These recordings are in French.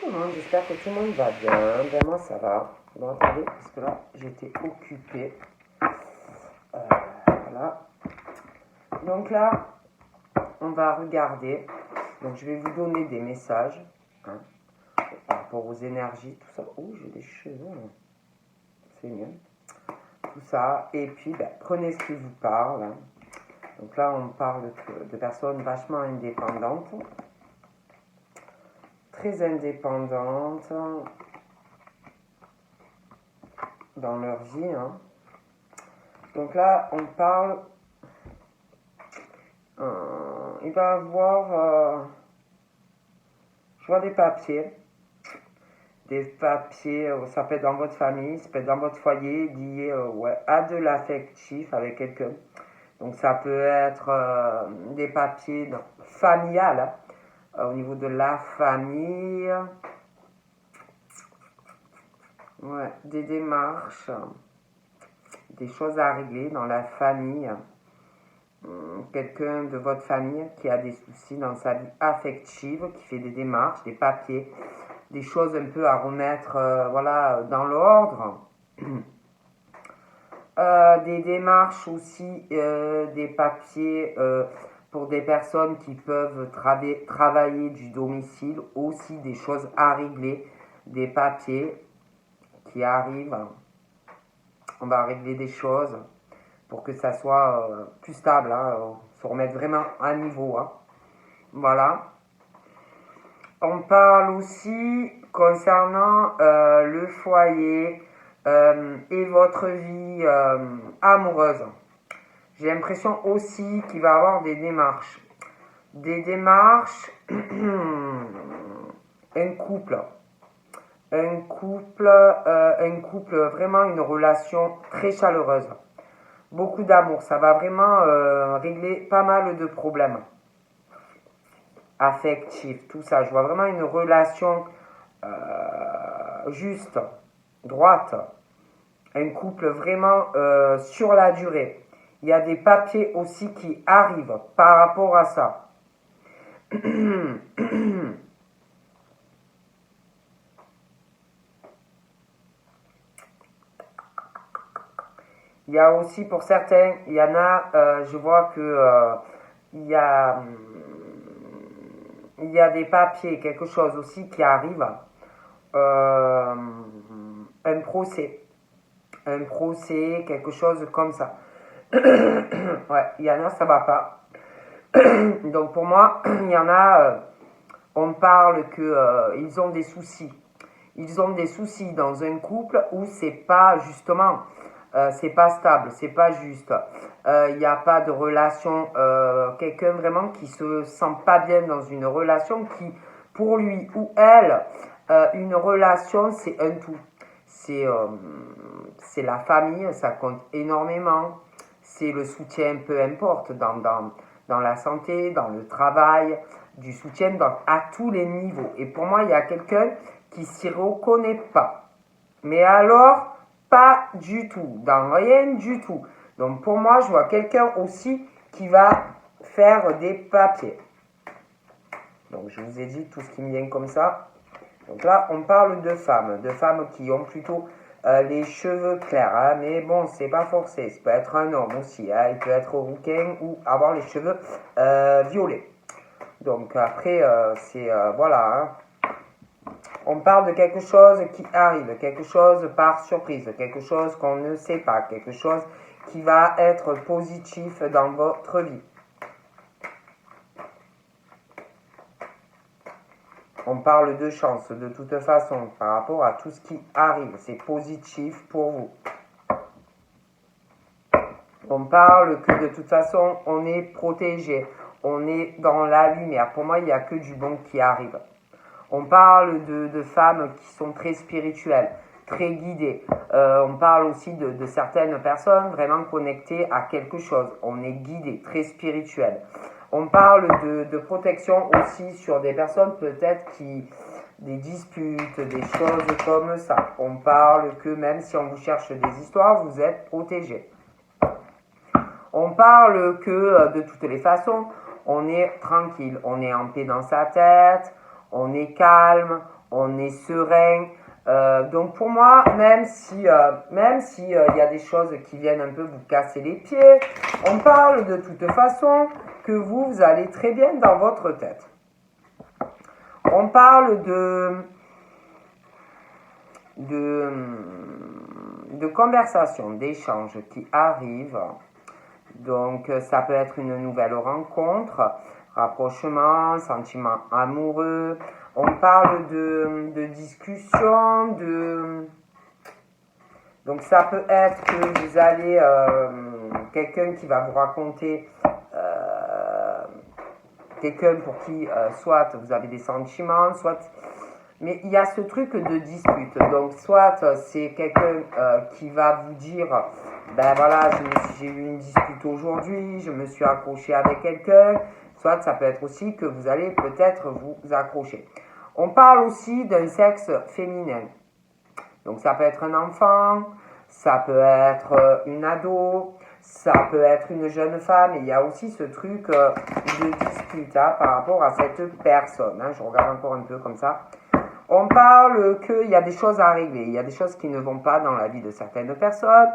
tout le monde, j'espère que tout le monde va bien. Ben moi ça va. Bon attendez, parce que là j'étais occupée. Voilà. Donc là, on va regarder. Donc je vais vous donner des messages hein, par rapport aux énergies, tout ça. Oh, j'ai des cheveux. C'est mieux. Tout ça. Et puis ben, prenez ce qui vous parle. Hein. Donc là on parle de personnes vachement indépendantes. Très indépendantes dans leur vie. Hein. Donc là, on parle. Il va avoir. Je vois des papiers. Des papiers, ça peut être dans votre famille, ça peut être dans votre foyer, lié ouais, à de l'affectif avec quelqu'un. Donc ça peut être des papiers familiales, au niveau de la famille. Ouais, des démarches, des choses à régler dans la famille. Quelqu'un de votre famille qui a des soucis dans sa vie affective, qui fait des démarches, des papiers, des choses un peu à remettre voilà, dans l'ordre. Des démarches aussi, des papiers pour des personnes qui peuvent travailler du domicile, aussi des choses à régler, des papiers qui arrivent. On va régler des choses pour que ça soit plus stable, hein, se remettre vraiment à niveau. Hein. Voilà. On parle aussi concernant le foyer et votre vie amoureuse. J'ai l'impression aussi qu'il va y avoir des démarches. Des démarches, un couple, vraiment une relation très chaleureuse. Beaucoup d'amour, ça va vraiment régler pas mal de problèmes affectifs, tout ça. Je vois vraiment une relation juste, droite, un couple vraiment sur la durée. Il y a des papiers aussi qui arrivent par rapport à ça. Il y a aussi pour certains, il y en a, je vois que il y a des papiers, quelque chose aussi qui arrive, un procès, quelque chose comme ça. Ouais, il y en a, ça va pas. Donc pour moi, il y en a, on parle que ils ont des soucis. Ils ont des soucis dans un couple où c'est pas justement, c'est pas stable, c'est pas juste. Il n'y a pas de relation, quelqu'un vraiment qui se sent pas bien dans une relation qui, pour lui ou elle, une relation c'est un tout. C'est la famille, ça compte énormément. C'est le soutien, peu importe, dans la santé, dans le travail, du soutien à tous les niveaux. Et pour moi, il y a quelqu'un qui s'y reconnaît pas. Mais alors, pas du tout, dans rien du tout. Donc pour moi, je vois quelqu'un aussi qui va faire des papiers. Donc je vous ai dit tout ce qui me vient comme ça. Donc là, on parle de femmes qui ont plutôt les cheveux clairs, hein, mais bon, c'est pas forcé. Ça peut être un homme aussi, hein, il peut être rouquin ou avoir les cheveux violets. Donc après, c'est voilà. Hein. On parle de quelque chose qui arrive, quelque chose par surprise, quelque chose qu'on ne sait pas, quelque chose qui va être positif dans votre vie. On parle de chance de toute façon par rapport à tout ce qui arrive. C'est positif pour vous. On parle que de toute façon, on est protégé. On est dans la lumière. Pour moi, il n'y a que du bon qui arrive. On parle de femmes qui sont très spirituelles, très guidées. On parle aussi de certaines personnes vraiment connectées à quelque chose. On est guidé, très spirituel. On parle de protection aussi sur des personnes peut-être qui... des disputes, des choses comme ça. On parle que même si on vous cherche des histoires, vous êtes protégé. On parle que de toutes les façons, on est tranquille, on est en paix dans sa tête, on est calme, on est serein. Donc pour moi, même si y a des choses qui viennent un peu vous casser les pieds, on parle de toute façon que vous allez très bien dans votre tête. On parle de conversation, d'échanges qui arrivent. Donc ça peut être une nouvelle rencontre, rapprochement, sentiment amoureux. On parle de discussion, donc ça peut être que vous allez, quelqu'un qui va vous raconter, quelqu'un pour qui soit vous avez des sentiments, soit... Mais il y a ce truc de dispute. Donc soit c'est quelqu'un qui va vous dire, ben voilà, j'ai eu une dispute aujourd'hui, je me suis accroché avec quelqu'un. Soit ça peut être aussi que vous allez peut-être vous accrocher. On parle aussi d'un sexe féminin. Donc ça peut être un enfant, ça peut être une ado, ça peut être une jeune femme. Et il y a aussi ce truc de dispute par rapport à cette personne. Je regarde encore un peu comme ça. On parle qu'il y a des choses à régler, il y a des choses qui ne vont pas dans la vie de certaines personnes.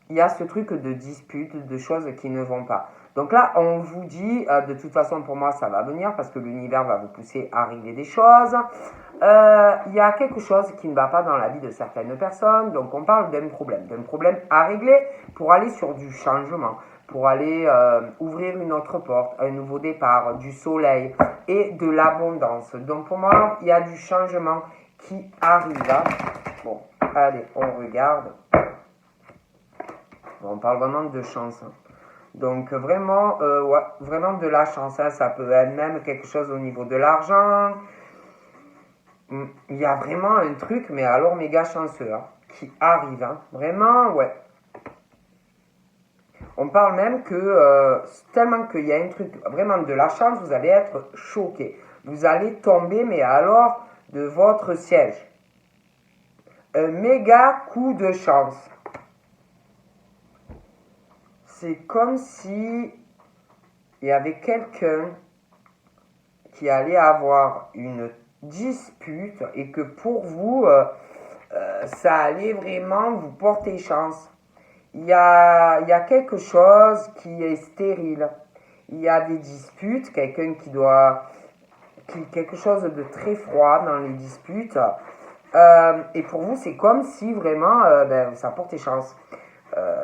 Il y a ce truc de dispute, de choses qui ne vont pas. Donc là, on vous dit, de toute façon, pour moi, ça va venir parce que l'univers va vous pousser à régler des choses. Il y a quelque chose qui ne va pas dans la vie de certaines personnes. Donc on parle d'un problème à régler pour aller sur du changement, pour aller ouvrir une autre porte, un nouveau départ, du soleil et de l'abondance. Donc pour moi, il y a du changement qui arrive. Bon, allez, on regarde. On parle vraiment de chance. Donc vraiment, ouais, vraiment de la chance. Ça peut être même quelque chose au niveau de l'argent. Il y a vraiment un truc, mais alors méga chanceux, qui arrive. Vraiment, ouais. On parle même que, tellement qu'il y a un truc, vraiment de la chance, vous allez être choqué. Vous allez tomber, mais alors, de votre siège. Un méga coup de chance. C'est comme si il y avait quelqu'un qui allait avoir une dispute et que pour vous, ça allait vraiment vous porter chance. Il y a quelque chose qui est stérile. Il y a des disputes, quelqu'un quelque chose de très froid dans les disputes. Et pour vous, c'est comme si vraiment ça portait chance.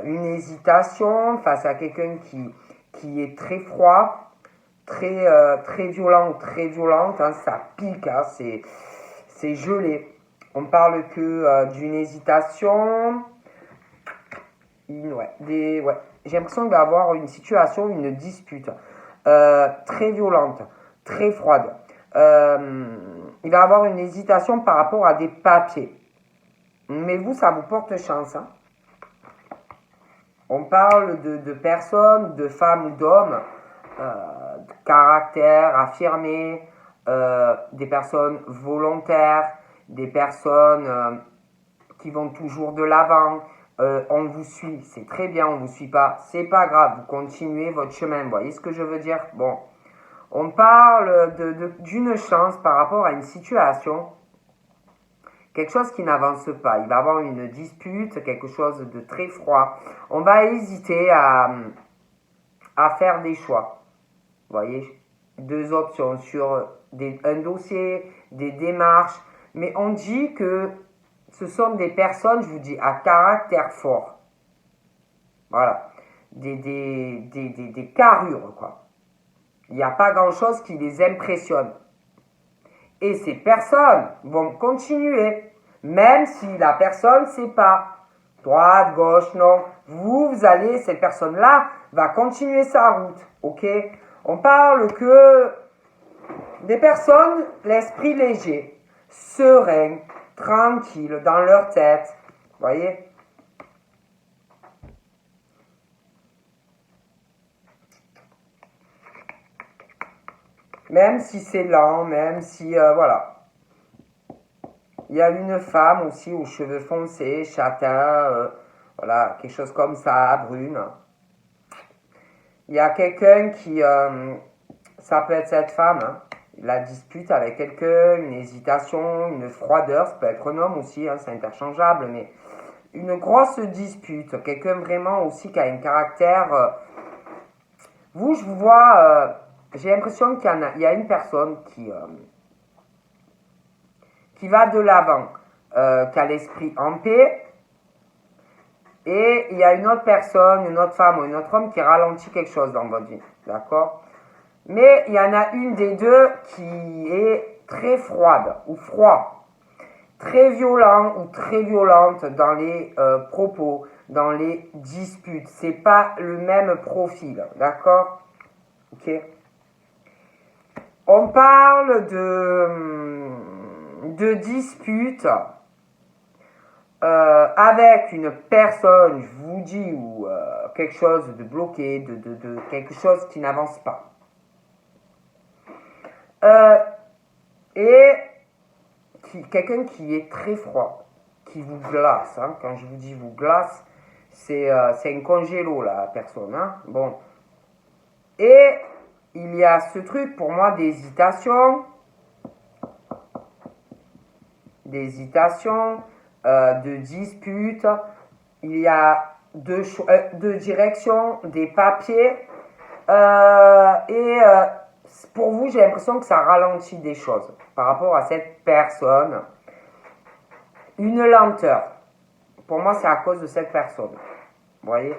Une hésitation face à quelqu'un qui est très froid, très violent ou très violente, ça pique, c'est gelé. On parle que d'une hésitation, j'ai l'impression qu'il va y avoir une situation, une dispute très violente, très froide. Il va y avoir une hésitation par rapport à des papiers. Mais vous, ça vous porte chance. On parle de personnes, de femmes ou d'hommes, de caractère affirmé, des personnes volontaires, des personnes qui vont toujours de l'avant. On vous suit, c'est très bien, on ne vous suit pas, c'est pas grave, vous continuez votre chemin. Vous voyez ce que je veux dire? Bon, on parle d'une chance par rapport à une situation. Quelque chose qui n'avance pas. Il va y avoir une dispute, quelque chose de très froid. On va hésiter à faire des choix. Vous voyez, deux options sur un dossier, des démarches. Mais on dit que ce sont des personnes, je vous dis, à caractère fort. Voilà. Des carrures, quoi. Il n'y a pas grand-chose qui les impressionne. Et ces personnes vont continuer, même si la personne ne sait pas. Droite, gauche, non. Vous allez, cette personne-là va continuer sa route, ok? On parle que des personnes, l'esprit léger, serein, tranquille, dans leur tête, voyez? Même si c'est lent, même si, voilà. Il y a une femme aussi aux cheveux foncés, châtains, voilà, quelque chose comme ça, brune. Il y a quelqu'un qui, ça peut être cette femme, la dispute avec quelqu'un, une hésitation, une froideur, ça peut être un homme aussi, hein, c'est interchangeable, mais une grosse dispute, quelqu'un vraiment aussi qui a un caractère. Vous, je vous vois, j'ai l'impression qu'il y a une personne qui va de l'avant, qui a l'esprit en paix, et il y a une autre personne, une autre femme ou un autre homme qui ralentit quelque chose dans votre vie, d'accord? Mais il y en a une des deux qui est très froide ou froid, très violent ou très violente dans les propos, dans les disputes. C'est pas le même profil, d'accord? Ok. On parle de disputes avec une personne, je vous dis, ou quelque chose de bloqué, de quelque chose qui n'avance pas. Et quelqu'un qui est très froid, qui vous glace. Hein. Quand je vous dis vous glace, c'est un congélo, la personne. Hein. Bon. Et il y a ce truc pour moi d'hésitation, de dispute. Il y a deux directions, des papiers. Pour vous, j'ai l'impression que ça ralentit des choses par rapport à cette personne. Une lenteur. Pour moi, c'est à cause de cette personne. Vous voyez?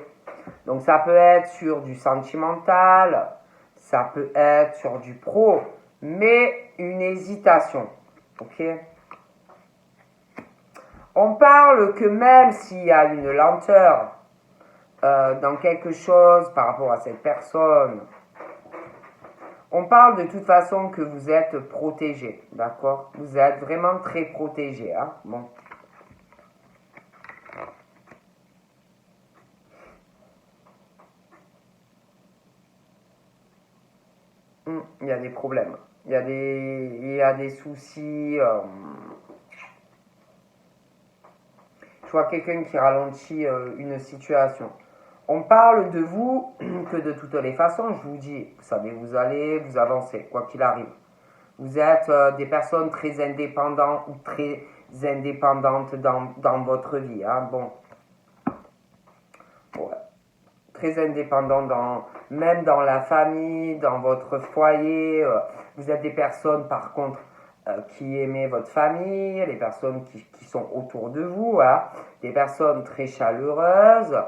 Donc, ça peut être sur du sentimental, ça peut être sur du pro, mais une hésitation. Ok? On parle que même s'il y a une lenteur dans quelque chose par rapport à cette personne, on parle de toute façon que vous êtes protégé, d'accord? Vous êtes vraiment très protégé, hein? Bon. Il y a des problèmes. Il y a des soucis. Je vois quelqu'un qui ralentit une situation. On parle de vous que de toutes les façons, je vous dis, vous savez, vous allez vous avancer, quoi qu'il arrive. Vous êtes des personnes très indépendantes ou très indépendantes dans votre vie. Hein? Bon. Ouais. Très indépendant même dans la famille, dans votre foyer. Vous êtes des personnes par contre qui aimez votre famille, les personnes qui sont autour de vous, hein, des personnes très chaleureuses.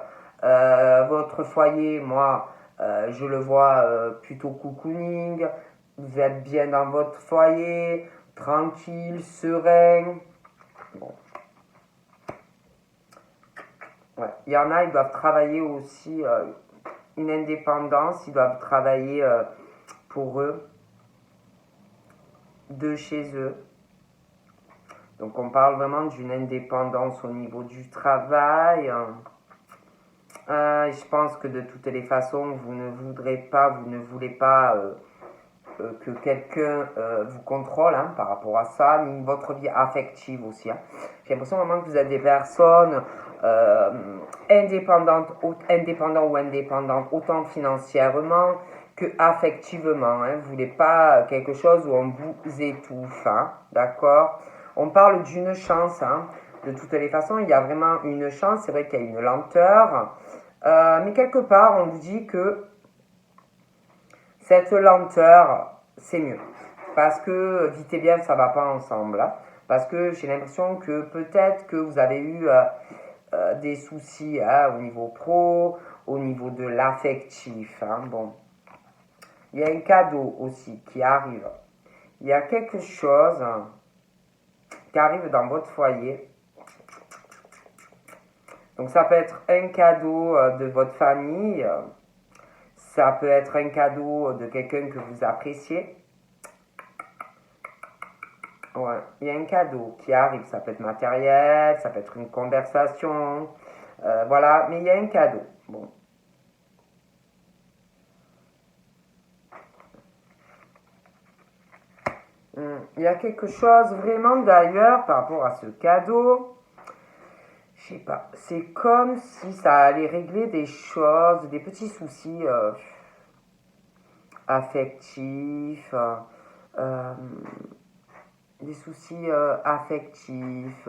Votre foyer, moi, je le vois plutôt cocooning. Vous êtes bien dans votre foyer, tranquille, serein. Bon. Ouais. Il y en a, ils doivent travailler aussi une indépendance, ils doivent travailler pour eux, de chez eux. Donc on parle vraiment d'une indépendance au niveau du travail. Je pense que de toutes les façons, vous ne voulez pas que quelqu'un vous contrôle hein, par rapport à ça, ni votre vie affective aussi. Hein. J'ai l'impression vraiment que vous êtes des personnes indépendantes ou indépendantes, autant financièrement que affectivement. Hein. Vous ne voulez pas quelque chose où on vous étouffe, hein, d'accord? On parle d'une chance, hein. De toutes les façons, il y a vraiment une chance, c'est vrai qu'il y a une lenteur, mais quelque part, on vous dit que cette lenteur, c'est mieux. Parce que, vite et bien, ça ne va pas ensemble. Hein. Parce que j'ai l'impression que peut-être que vous avez eu des soucis hein, au niveau pro, au niveau de l'affectif. Hein. Bon. Il y a un cadeau aussi qui arrive. Il y a quelque chose qui arrive dans votre foyer. Donc ça peut être un cadeau de votre famille. Ça peut être un cadeau de quelqu'un que vous appréciez. Ouais, il y a un cadeau qui arrive. Ça peut être matériel, ça peut être une conversation. Voilà, mais il y a un cadeau. Bon. Il y a quelque chose vraiment d'ailleurs par rapport à ce cadeau. Je sais pas. C'est comme si ça allait régler des choses, des petits soucis affectifs. des soucis affectifs,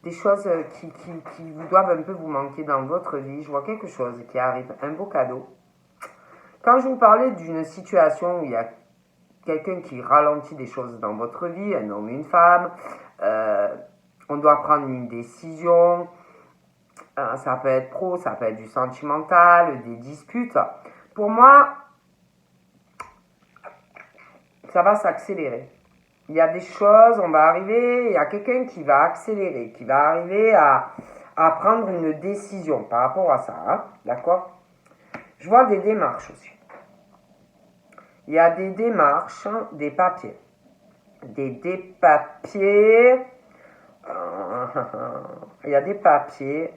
des choses qui vous doivent un peu vous manquer dans votre vie. Je vois quelque chose qui arrive, un beau cadeau. Quand je vous parlais d'une situation où il y a quelqu'un qui ralentit des choses dans votre vie, un homme, une femme, on doit prendre une décision, ça peut être pro, ça peut être du sentimental, des disputes. Pour moi, ça va s'accélérer. Il y a des choses, on va arriver, il y a quelqu'un qui va accélérer, qui va arriver à prendre une décision par rapport à ça, hein, d'accord? Je vois des démarches aussi. Il y a des démarches, des papiers. Des papiers. Il y a des papiers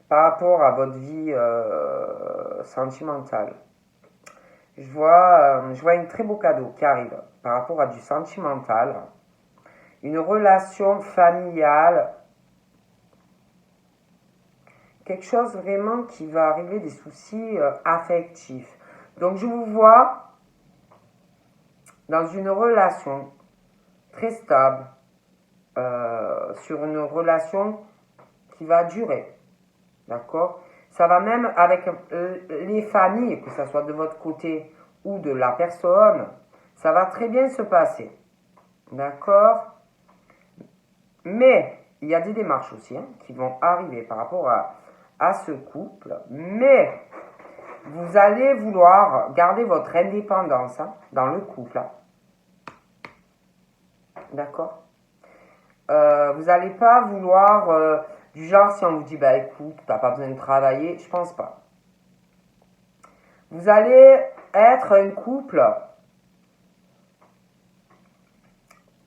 par rapport à votre vie sentimentale. Je vois un très beau cadeau qui arrive par rapport à du sentimental. Une relation familiale. Quelque chose vraiment qui va arriver, des soucis affectifs. Donc je vous vois dans une relation très stable, sur une relation qui va durer. D'accord? Ça va même avec les familles, que ce soit de votre côté ou de la personne, ça va très bien se passer. D'accord? Mais il y a des démarches aussi qui vont arriver par rapport à ce couple. Mais vous allez vouloir garder votre indépendance dans le couple. D'accord? Vous n'allez pas vouloir, du genre, si on vous dit, bah écoute, tu n'as pas besoin de travailler, je pense pas. Vous allez être un couple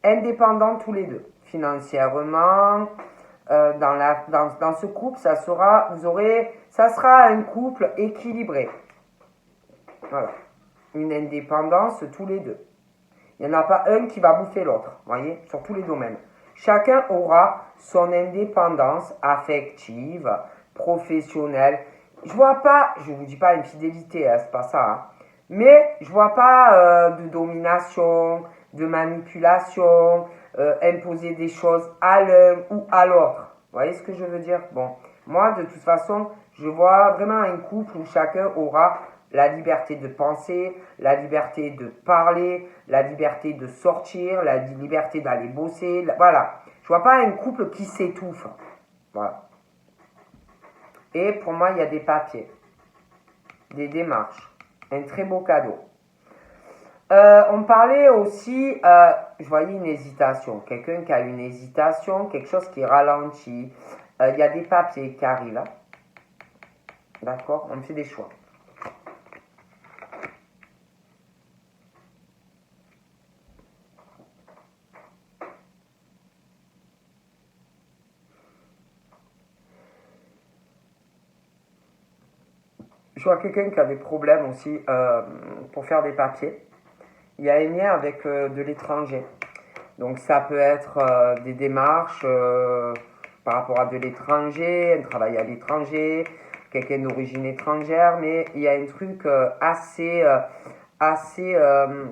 indépendant tous les deux, financièrement. Dans ce couple, ça sera un couple équilibré. Voilà. Une indépendance tous les deux. Il n'y en a pas un qui va bouffer l'autre, voyez, sur tous les domaines. Chacun aura son indépendance affective, professionnelle. Je vois pas, je vous dis pas infidélité, c'est pas ça, hein, mais je vois pas de domination, de manipulation, imposer des choses à l'un ou à l'autre. Vous voyez ce que je veux dire? Bon, moi de toute façon, je vois vraiment un couple où chacun aura la liberté de penser, la liberté de parler, la liberté de sortir, la liberté d'aller bosser. Voilà. Je vois pas un couple qui s'étouffe. Voilà. Et pour moi, il y a des papiers, des démarches, un très beau cadeau. On parlait aussi, je voyais une hésitation, quelqu'un qui a une hésitation, quelque chose qui ralentit. Il y a des papiers qui arrivent. D'accord? On fait des choix. Je vois quelqu'un qui a des problèmes aussi pour faire des papiers. Il y a un lien avec de l'étranger. Donc ça peut être des démarches par rapport à de l'étranger, un travail à l'étranger, quelqu'un d'origine étrangère, mais il y a un truc assez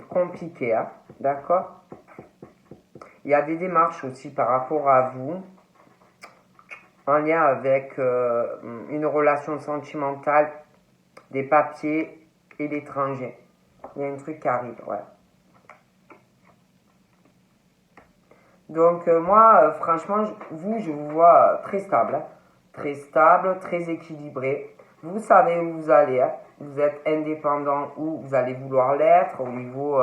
compliqué, hein, d'accord? Il y a des démarches aussi par rapport à vous, en lien avec une relation sentimentale, des papiers et l'étranger. Il y a un truc qui arrive, ouais. Donc moi, franchement, je vous vois très stable, hein. Très stable, très équilibré. Vous savez où vous allez, hein. Vous êtes indépendant où vous allez vouloir l'être au niveau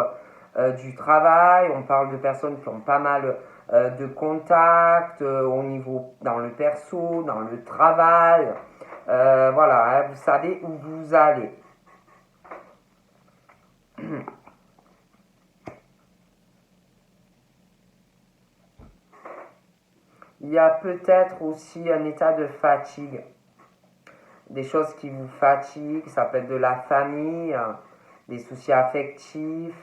du travail. On parle de personnes qui ont pas mal de contacts au niveau dans le perso, dans le travail. Voilà, hein, vous savez où vous allez. Il y a peut-être aussi un état de fatigue, des choses qui vous fatiguent, ça peut être de la famille, des soucis affectifs,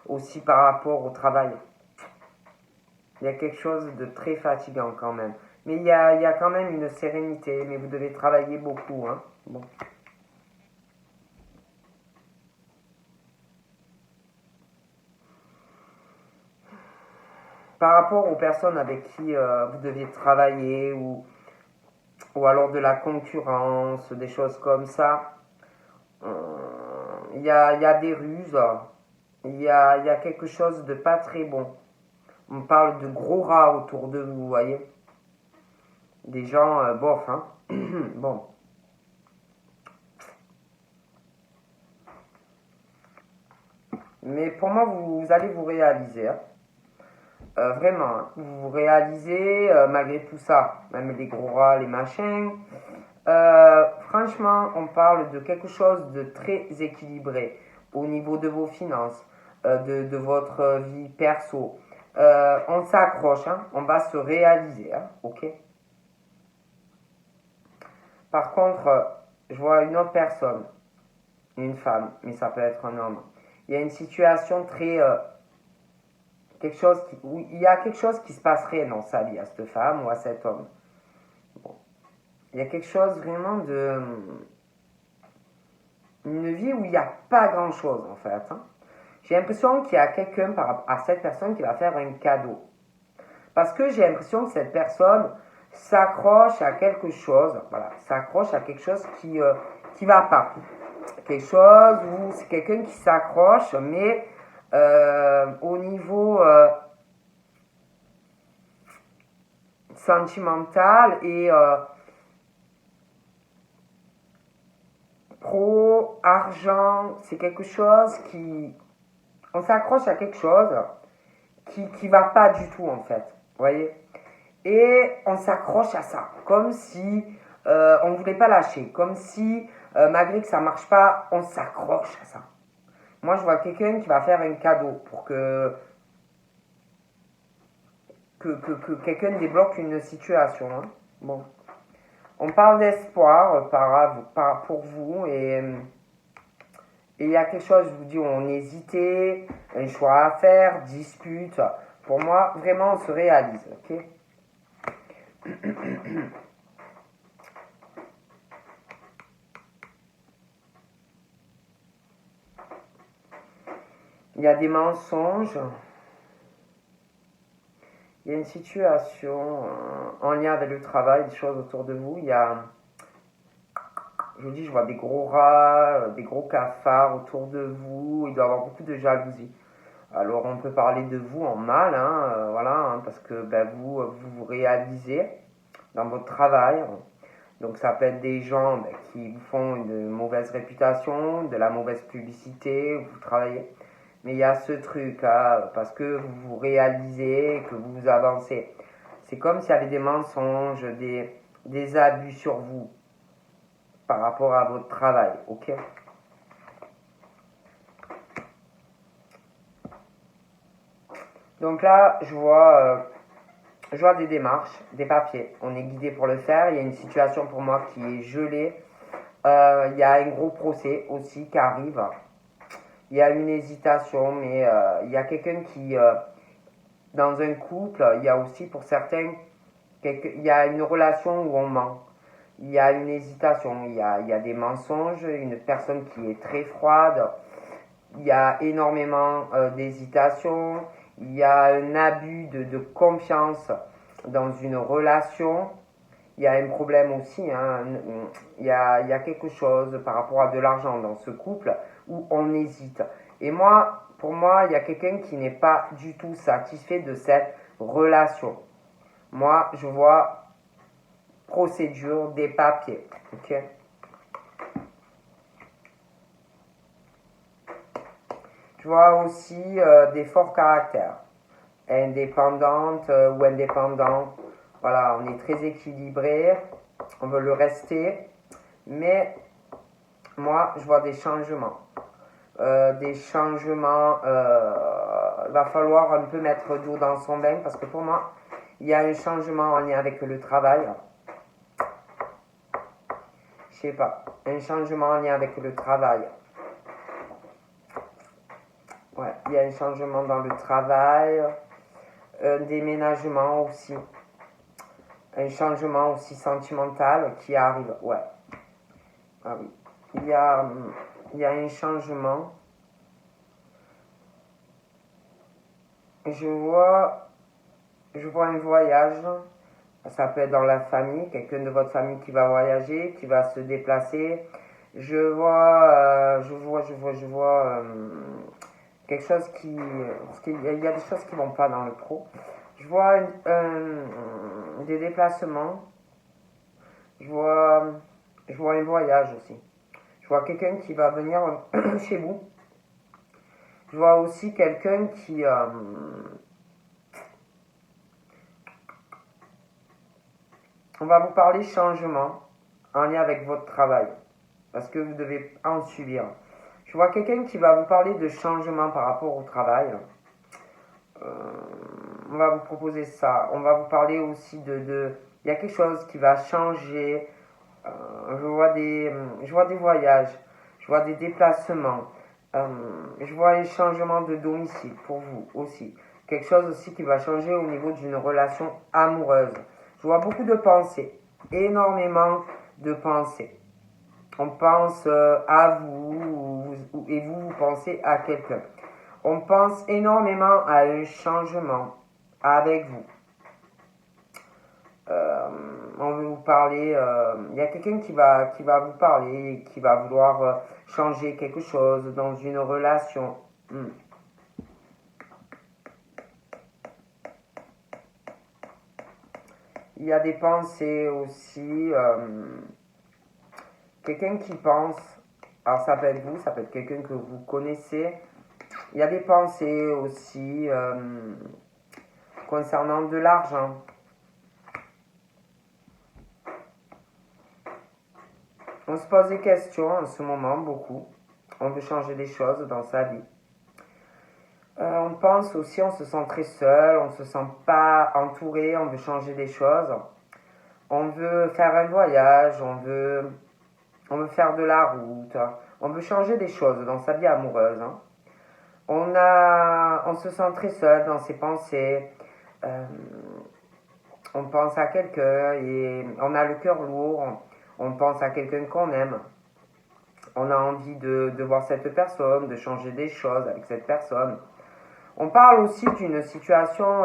aussi par rapport au travail. Il y a quelque chose de très fatigant quand même. Mais il y a quand même une sérénité, mais vous devez travailler beaucoup, hein. Bon. par rapport aux personnes avec qui vous deviez travailler ou alors de la concurrence, des choses comme ça, il y a des ruses, il y a quelque chose de pas très bon. On parle de gros rats autour de vous, vous voyez. Des gens, bof, hein. Bon. Mais pour moi, vous allez vous réaliser. Hein. Vraiment, hein. Vous vous réalisez, malgré tout ça, même les gros rats, les machins. Franchement, on parle de quelque chose de très équilibré au niveau de vos finances, de votre vie perso. On s'accroche, hein, on va se réaliser, hein, ok. Par contre, je vois une autre personne, une femme, mais ça peut être un homme. Il y a une situation très, quelque chose où il y a quelque chose qui se passerait dans sa vie à cette femme ou à cet homme. Bon. Il y a quelque chose vraiment de une vie où il n'y a pas grand chose en fait. Hein. J'ai l'impression qu'il y a quelqu'un à cette personne qui va faire un cadeau. Parce que j'ai l'impression que cette personne s'accroche à quelque chose, voilà, s'accroche à quelque chose qui va pas. Quelque chose où c'est quelqu'un qui s'accroche, mais au niveau sentimental et pro, argent, c'est quelque chose qui... On s'accroche à quelque chose qui va pas du tout en fait, vous voyez. Et on s'accroche à ça, comme si on voulait pas lâcher, comme si malgré que ça marche pas, on s'accroche à ça. Moi, je vois quelqu'un qui va faire un cadeau pour que quelqu'un débloque une situation. Hein. Bon. On parle d'espoir pour vous et il y a quelque chose, je vous dis, où on hésitait, un choix à faire, dispute. Pour moi, vraiment, on se réalise. Ok. Il y a des mensonges. Il y a une situation en lien avec le travail, des choses autour de vous. Il y a, je vous dis, je vois des gros rats, des gros cafards autour de vous. Il doit y avoir beaucoup de jalousie. Alors on peut parler de vous en mal, hein, voilà, hein, parce que ben, vous réalisez dans votre travail. Donc ça peut être des gens ben, qui vous font une mauvaise réputation, de la mauvaise publicité, où vous travaillez. Mais il y a ce truc, hein, parce que vous vous réalisez, que vous avancez. C'est comme s'il y avait des mensonges, des abus sur vous par rapport à votre travail, ok? Donc là, je vois des démarches, des papiers. On est guidé pour le faire. Il y a une situation pour moi qui est gelée. Il y a un gros procès aussi qui arrive. Il y a une hésitation, mais il y a quelqu'un qui, dans un couple, il y a aussi pour certains, il y a une relation où on ment. Il y a une hésitation, il y a des mensonges, une personne qui est très froide. Il y a énormément d'hésitation. Il y a un abus de confiance dans une relation. Il y a un problème aussi, hein. Il y a quelque chose par rapport à de l'argent dans ce couple où on hésite. Et moi, pour moi, il y a quelqu'un qui n'est pas du tout satisfait de cette relation. Moi, je vois procédure des papiers. Ok. Je vois aussi des forts caractères. Indépendante ou indépendant. Voilà, on est très équilibré. On veut le rester. Mais moi, je vois des changements. Il va falloir un peu mettre d'eau dans son bain parce que pour moi, il y a un changement en lien avec le travail. Je sais pas, un changement en lien avec le travail. Ouais, il y a un changement dans le travail, un déménagement aussi, un changement aussi sentimental qui arrive. Ouais, ah oui, il y a un changement. Je vois Je vois un voyage. Ça peut être dans la famille, quelqu'un de votre famille qui va voyager, qui va se déplacer. Je vois quelque chose qui... Parce qu'il y a des choses qui vont pas dans le pro. Je vois des déplacements. Je vois, je vois un voyage aussi. Je vois quelqu'un qui va venir chez vous. Je vois aussi quelqu'un qui... on va vous parler changement en lien avec votre travail. Parce que vous devez en subir. Je vois quelqu'un qui va vous parler de changement par rapport au travail. On va vous proposer ça. On va vous parler aussi il y a quelque chose qui va changer. Je vois des voyages. Je vois des déplacements. Je vois un changement de domicile pour vous aussi. Quelque chose aussi qui va changer au niveau d'une relation amoureuse. Je vois beaucoup de pensées. Énormément de pensées. On pense à vous et vous pensez à quelqu'un. On pense énormément à un changement avec vous. On veut vous parler, il y a quelqu'un qui va vous parler, qui va vouloir changer quelque chose dans une relation. Il y a des pensées aussi, quelqu'un qui pense, alors ça peut être vous, ça peut être quelqu'un que vous connaissez. Il y a des pensées aussi concernant de l'argent. On se pose des questions en ce moment, beaucoup. On veut changer des choses dans sa vie. On pense aussi, on se sent très seul, on ne se sent pas entouré, on veut changer des choses. On veut faire un voyage, on veut faire de la route. On veut changer des choses dans sa vie amoureuse. On se sent très seul dans ses pensées. On pense à quelqu'un et on a le cœur lourd. On pense à quelqu'un qu'on aime. On a envie de voir cette personne, de changer des choses avec cette personne. On parle aussi d'une situation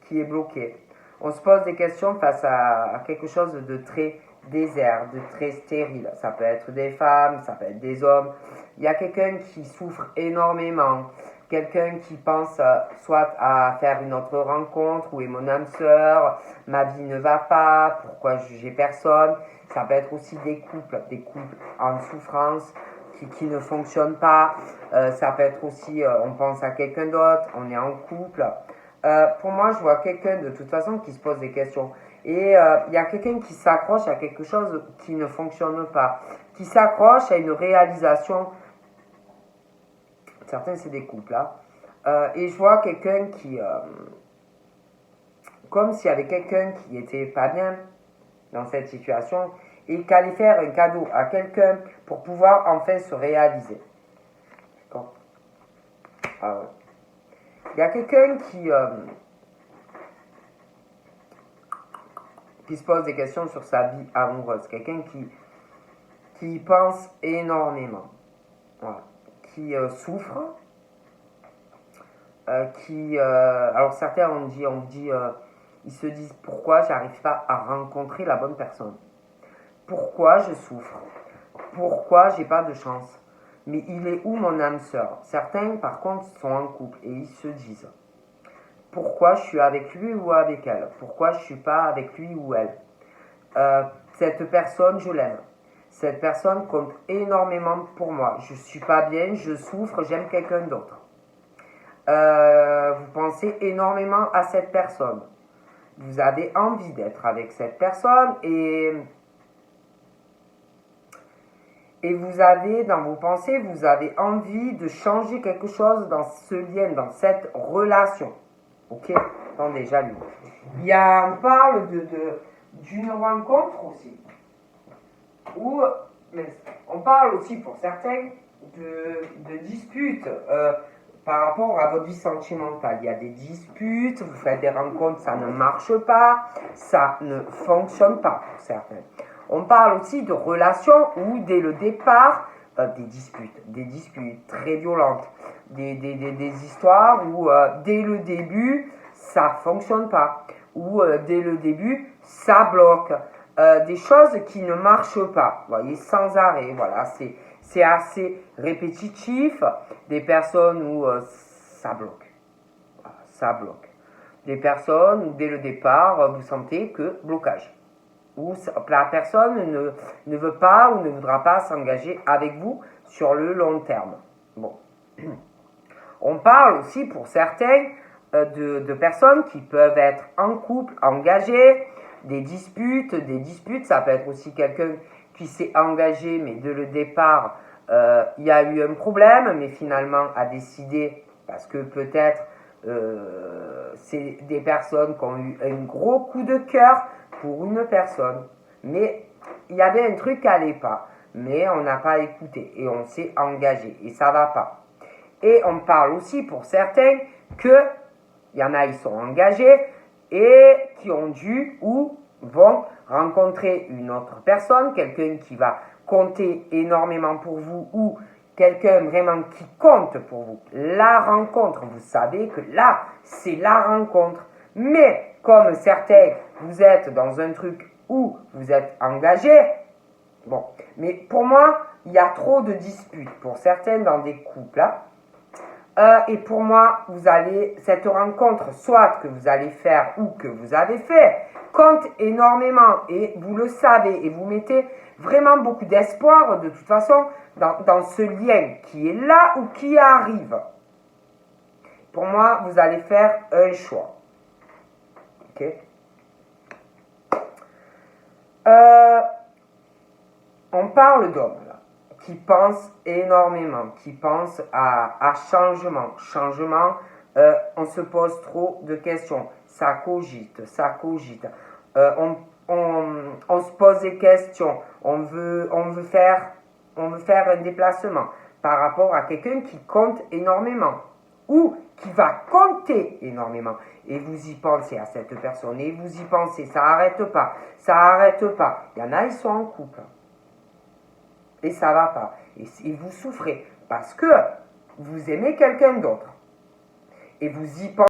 qui est bloquée. On se pose des questions face à quelque chose de très désert, de très stérile. Ça peut être des femmes, ça peut être des hommes. Il y a quelqu'un qui souffre énormément. Quelqu'un qui pense soit à faire une autre rencontre, où est mon âme sœur, ma vie ne va pas, pourquoi j'ai personne. Ça peut être aussi des couples en souffrance qui ne fonctionnent pas. Ça peut être aussi, on pense à quelqu'un d'autre, on est en couple. Pour moi, je vois quelqu'un de toute façon qui se pose des questions. Et il y a quelqu'un qui s'accroche à quelque chose qui ne fonctionne pas, qui s'accroche à une réalisation. Certains, c'est des couples. Et je vois quelqu'un qui, comme s'il y avait quelqu'un qui était pas bien dans cette situation et qui allait faire un cadeau à quelqu'un pour pouvoir enfin se réaliser. D'accord. Ah ouais. Il y a quelqu'un qui se pose des questions sur sa vie amoureuse. Quelqu'un qui pense énormément. Voilà. Qui souffre. Alors certains ils se disent pourquoi j'arrive pas à rencontrer la bonne personne. Pourquoi je souffre. Pourquoi j'ai pas de chance. Mais il est où mon âme sœur? Certains par contre sont en couple et ils se disent pourquoi je suis avec lui ou avec elle? Pourquoi je suis pas avec lui ou elle? Cette personne, je l'aime. Cette personne compte énormément pour moi. Je suis pas bien, je souffre, j'aime quelqu'un d'autre. Vous pensez énormément à cette personne. Vous avez envie d'être avec cette personne et vous avez, dans vos pensées, vous avez envie de changer quelque chose dans ce lien, dans cette relation. Ok? Attendez, j'allume. On parle d'une rencontre aussi. On parle aussi pour certains de disputes par rapport à votre vie sentimentale. Il y a des disputes, vous faites des rencontres, ça ne marche pas, ça ne fonctionne pas pour certains. On parle aussi de relations où dès le départ, des disputes très violentes, des histoires où dès le début, ça fonctionne pas. Ou dès le début, ça bloque. Des choses qui ne marchent pas, vous voyez, sans arrêt. Voilà, c'est assez répétitif. Des personnes où ça bloque. Voilà, ça bloque. Des personnes où dès le départ, vous sentez que blocage. Où la personne ne veut pas ou ne voudra pas s'engager avec vous sur le long terme. Bon. On parle aussi pour certains de personnes qui peuvent être en couple, engagées, des disputes, ça peut être aussi quelqu'un qui s'est engagé, mais dès le départ, il y a eu un problème, mais finalement a décidé, parce que peut-être c'est des personnes qui ont eu un gros coup de cœur pour une personne, mais il y avait un truc qui n'allait pas, mais on n'a pas écouté et on s'est engagé et ça va pas. Et on parle aussi pour certains que il y en a, ils sont engagés et qui ont dû ou vont rencontrer une autre personne, quelqu'un qui va compter énormément pour vous ou quelqu'un vraiment qui compte pour vous. La rencontre, vous savez que là, c'est la rencontre. Mais comme certains, vous êtes dans un truc où vous êtes engagé, bon, mais pour moi, il y a trop de disputes pour certains dans des couples. Et pour moi, cette rencontre, soit que vous allez faire ou que vous avez fait, compte énormément et vous le savez et vous mettez vraiment beaucoup d'espoir de toute façon dans ce lien qui est là ou qui arrive. Pour moi, vous allez faire un choix. Ok? On parle d'hommes qui pensent énormément, qui pensent à changement. Changement, on se pose trop de questions. Ça cogite. On se pose des questions. On veut faire un déplacement par rapport à quelqu'un qui compte énormément ou qui va compter énormément. Et vous y pensez à cette personne et vous y pensez. Ça n'arrête pas. Il y en a, ils sont en couple. Et ça va pas. Et vous souffrez parce que vous aimez quelqu'un d'autre. Et vous y pensez.